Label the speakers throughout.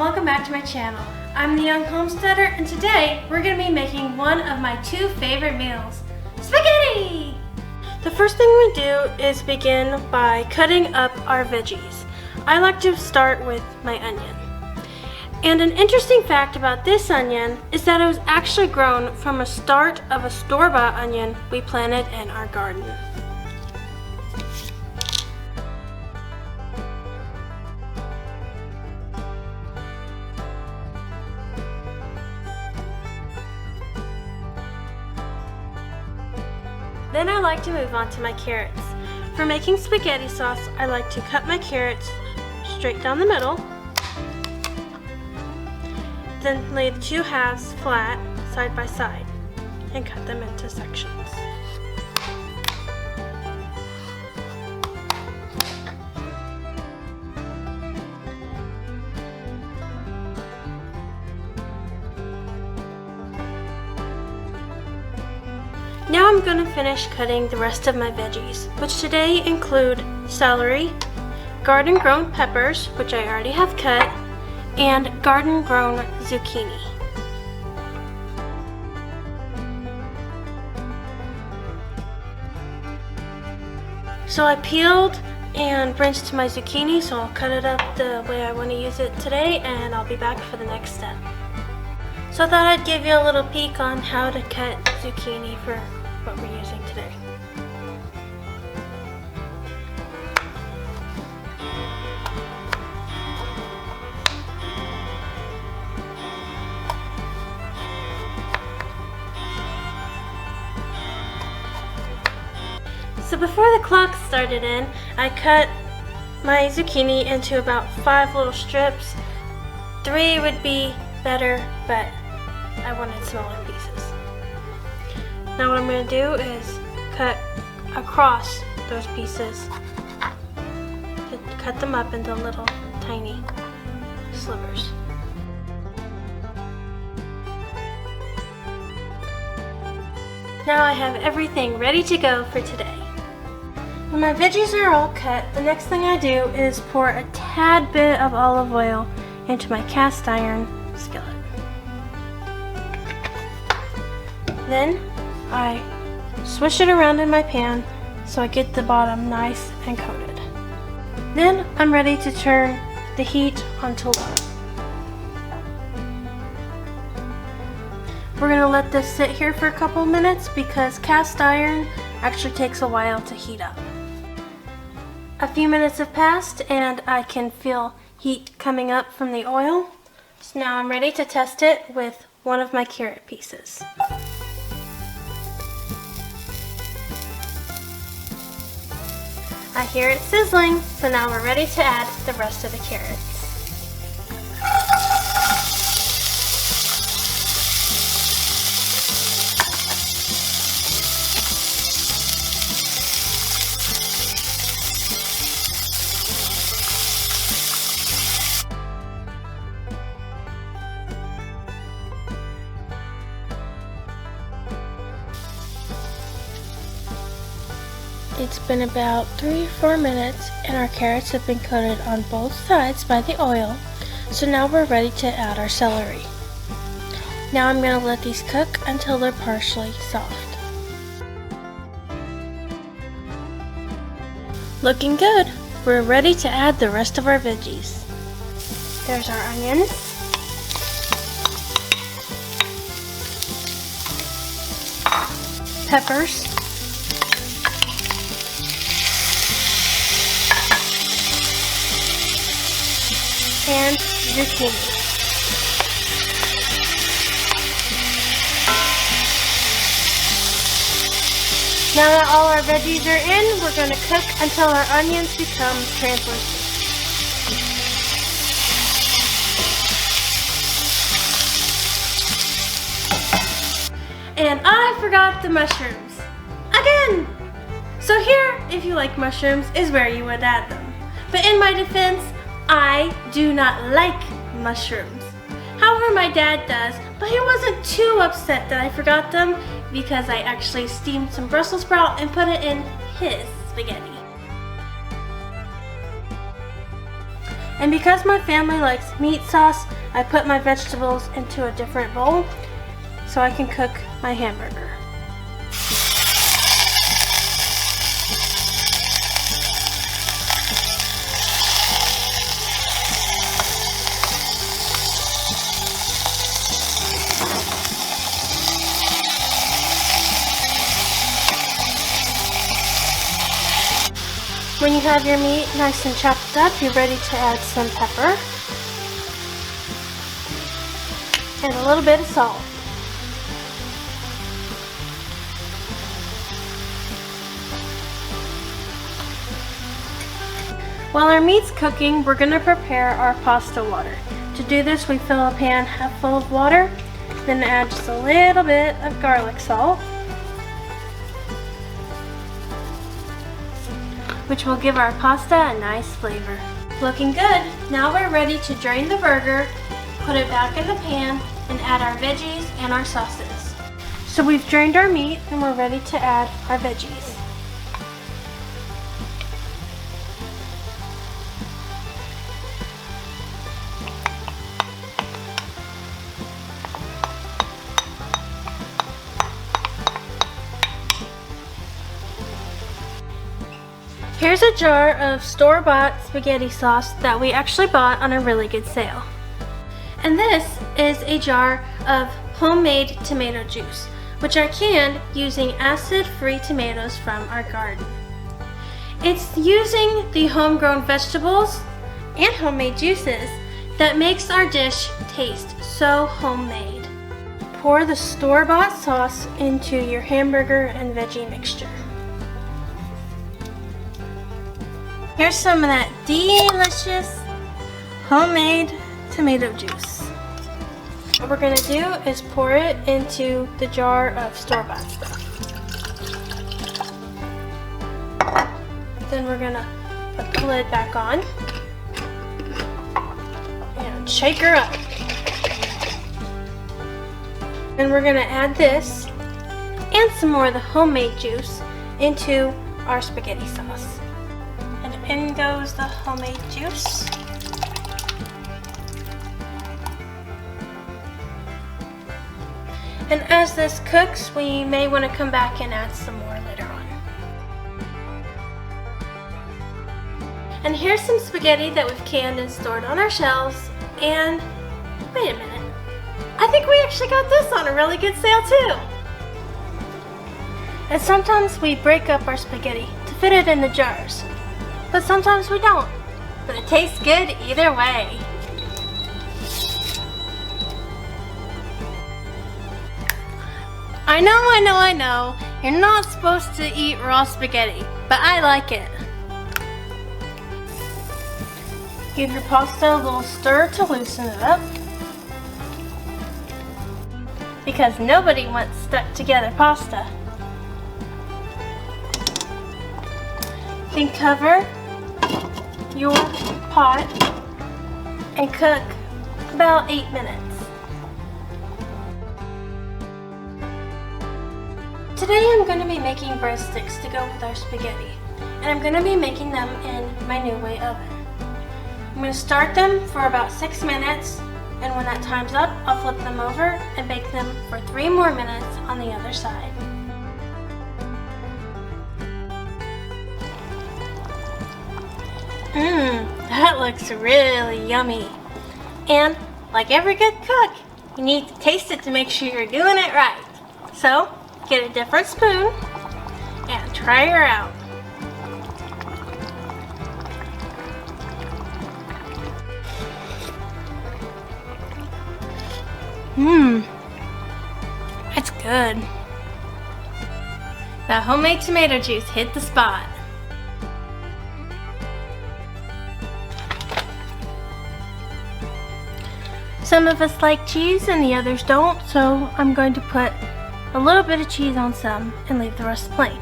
Speaker 1: welcome back to my channel. I'm the Young Homesteader, and today we're going to be making one of my two favorite meals, spaghetti! The first thing we do is begin by cutting up our veggies. I like to start with my onion. And an interesting fact about this onion is that it was actually grown from a start of a store-bought onion we planted in our garden. Then I like to move on to my carrots. For making spaghetti sauce, I like to cut my carrots straight down the middle, then lay the two halves flat side by side and cut them into sections. Now I'm going to finish cutting the rest of my veggies, which today include celery, garden-grown peppers, which I already have cut, and garden-grown zucchini. So I peeled and rinsed my zucchini, so I'll cut it up the way I want to use it today, and I'll be back for the next step. So I thought I'd give you a little peek on how to cut zucchini for what we're using today. So before the clock started in, I cut my zucchini into about 5 little strips. 3 would be better, but I wanted smaller pieces. Now what I'm going to do is cut across those pieces, to cut them up into little tiny slivers. Now I have everything ready to go for today. When my veggies are all cut, the next thing I do is pour a tad bit of olive oil into my cast iron skillet. Then I swish it around in my pan so I get the bottom nice and coated. Then I'm ready to turn the heat onto low. We're going to let this sit here for a couple minutes because cast iron actually takes a while to heat up. A few minutes have passed and I can feel heat coming up from the oil. So now I'm ready to test it with one of my carrot pieces. I hear it sizzling, so now we're ready to add the rest of the carrots. It's been about 3 or 4 minutes and our carrots have been coated on both sides by the oil, so now we're ready to add our celery. Now I'm going to let these cook until they're partially soft. Looking good! We're ready to add the rest of our veggies. There's our onions, peppers, and zucchini. Now that all our veggies are in, we're going to cook until our onions become translucent. And I forgot the mushrooms. Again! So here, if you like mushrooms, is where you would add them. But in my defense, I do not like mushrooms. However, my dad does, but he wasn't too upset that I forgot them because I actually steamed some Brussels sprout and put it in his spaghetti. And because my family likes meat sauce, I put my vegetables into a different bowl so I can cook my hamburger. When you have your meat nice and chopped up, you're ready to add some pepper and a little bit of salt. While our meat's cooking, we're going to prepare our pasta water. To do this, we fill a pan half full of water, then add just a little bit of garlic salt, which will give our pasta a nice flavor. Looking good. Now we're ready to drain the burger, put it back in the pan, and add our veggies and our sauces. So we've drained our meat and we're ready to add our veggies. Here's a jar of store-bought spaghetti sauce that we actually bought on a really good sale. And this is a jar of homemade tomato juice, which are canned using acid-free tomatoes from our garden. It's using the homegrown vegetables and homemade juices that makes our dish taste so homemade. Pour the store-bought sauce into your hamburger and veggie mixture. Here's some of that delicious homemade tomato juice. What we're going to do is pour it into the jar of store-bought stuff. Then we're going to put the lid back on and shake her up. Then we're going to add this and some more of the homemade juice into our spaghetti sauce. In goes the homemade juice. And as this cooks, we may want to come back and add some more later on. And here's some spaghetti that we've canned and stored on our shelves. And wait a minute, I think we actually got this on a really good sale too. And sometimes we break up our spaghetti to fit it in the jars. But sometimes we don't. But it tastes good either way. I know. You're not supposed to eat raw spaghetti, but I like it. Give your pasta a little stir to loosen it up. Because nobody wants stuck together pasta. Then cover your pot and cook about 8 minutes. Today I'm going to be making breadsticks to go with our spaghetti, and I'm going to be making them in my New Way oven. I'm going to start them for about 6 minutes, and when that time's up, I'll flip them over and bake them for 3 more minutes on the other side. That looks really yummy. And like every good cook, you need to taste it to make sure you're doing it right. So, get a different spoon and try her out. That's good. That homemade tomato juice hit the spot. Some of us like cheese and the others don't, so I'm going to put a little bit of cheese on some and leave the rest plain.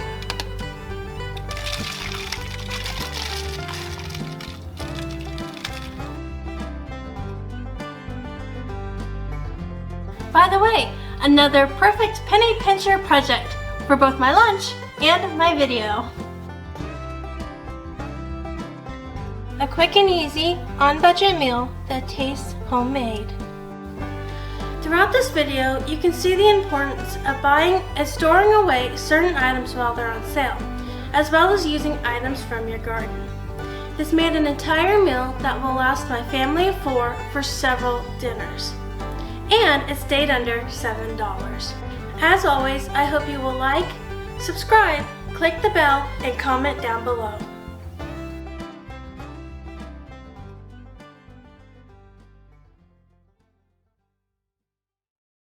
Speaker 1: By the way, another perfect penny pincher project for both my lunch and my video. a quick and easy, on-budget meal that tastes homemade. Throughout this video, you can see the importance of buying and storing away certain items while they're on sale, as well as using items from your garden. This made an entire meal that will last my family of 4 for several dinners. And it stayed under $7. As always, I hope you will like, subscribe, click the bell, and comment down below.